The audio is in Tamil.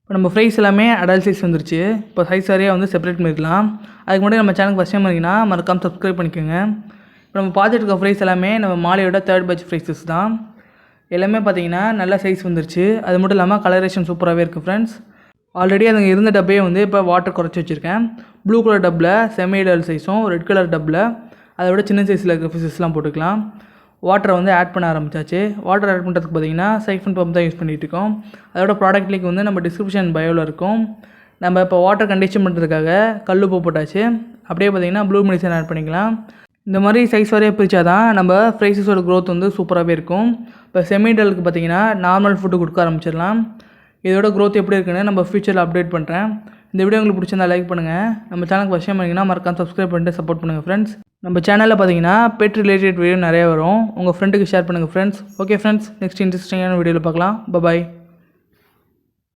இப்போ நம்ம ஃப்ரைஸ் எல்லாமே அடல்ட் சைஸ் வந்துருச்சு. இப்போ சைஸ் வாரியாக வந்து செப்பரேட் பண்ணிக்கலாம். அதுக்கு முன்னாடி நம்ம சேனலுக்கு ஃபஸ்ட் டைம் வந்தீங்கன்னா மறக்காம சப்ஸ்கிரைப் பண்ணிக்கோங்க. இப்போ நம்ம பார்த்துட்டு இருக்க ஃப்ரைஸ் எல்லாமே நம்ம மாலையோட 3rd பேட்ச் ஃப்ரைஸஸ் தான். எல்லாமே பார்த்தீங்கன்னா நல்ல சைஸ் வந்துருச்சு. அது மட்டும் இல்லாமல் கலரேஷன் சூப்பராகவே இருக்குது ஃப்ரெண்ட்ஸ். ஆல்ரெடி அதுங்க இருந்த டப்பையே வந்து இப்போ வாட்டர் குறைச்சி வச்சுருக்கேன். ப்ளூ கலர் டப்பில் செமி அடல்ட் சைஸும், ரெட் கலர் டப்பில் அதை விட சின்ன சைஸில் இருக்கிற ஃபிஷஸ்லாம் போட்டுக்கலாம். வாட்டரை வந்து ஆட் பண்ண ஆரம்பித்தாச்சு. வாட்டர் ஆட் பண்ணுறதுக்கு பார்த்தீங்கன்னா சைஃபன் பம்ப் தான் யூஸ் பண்ணிகிட்டு இருக்கோம். அதோட ப்ராடக்ட் லிங்க் வந்து நம்ம டிஸ்கிரிப்ஷன் பயோவில் இருக்கும். நம்ம இப்போ வாட்டர் கண்டிஷன் பண்ணுறதுக்காக கல்லுப்பு போட்டாச்சு. அப்படியே பார்த்தீங்கன்னா ப்ளூ மெடிசன் ஆட் பண்ணிக்கலாம். இந்த மாதிரி சைஸ் வரையாக பிரித்தா தான் நம்ம ஃப்ரைஸஸோட க்ரோத் வந்து சூப்பராகவே இருக்கும். இப்போ செமிடலுக்கு பார்த்தீங்கன்னா நார்மல் ஃபுட்டு கொடுக்க ஆரம்பிச்சிடலாம். இதோட க்ரோத் எப்படி இருக்குன்னு நம்ம ஃபியூச்சரில் அப்டேட் பண்ணுறேன். இந்த வீடியோ உங்களுக்கு பிடிச்சிருந்தா லைக் பண்ணுங்கள். நம்ம சேனலுக்கு ஃபஸ்ட் டைம் பண்ணிங்கன்னா மறக்காம சப்ஸ்கிரைப் பண்ணிட்டு சப்போர்ட் பண்ணுங்கள் ஃப்ரெண்ட்ஸ். நம்ம சேனலில் பார்த்தீங்கன்னா பெட் ரிலேட்டட் வீடியோ நிறைய வரும். உங்கள் ஃப்ரெண்டுக்கு ஷேர் பண்ணுங்கள் ஃப்ரெண்ட்ஸ். ஓகே ஃப்ரெண்ட்ஸ், நெக்ஸ்ட் இன்ட்ரெஸ்டிங்கான வீடியோவில் பார்க்கலாம். பாய்.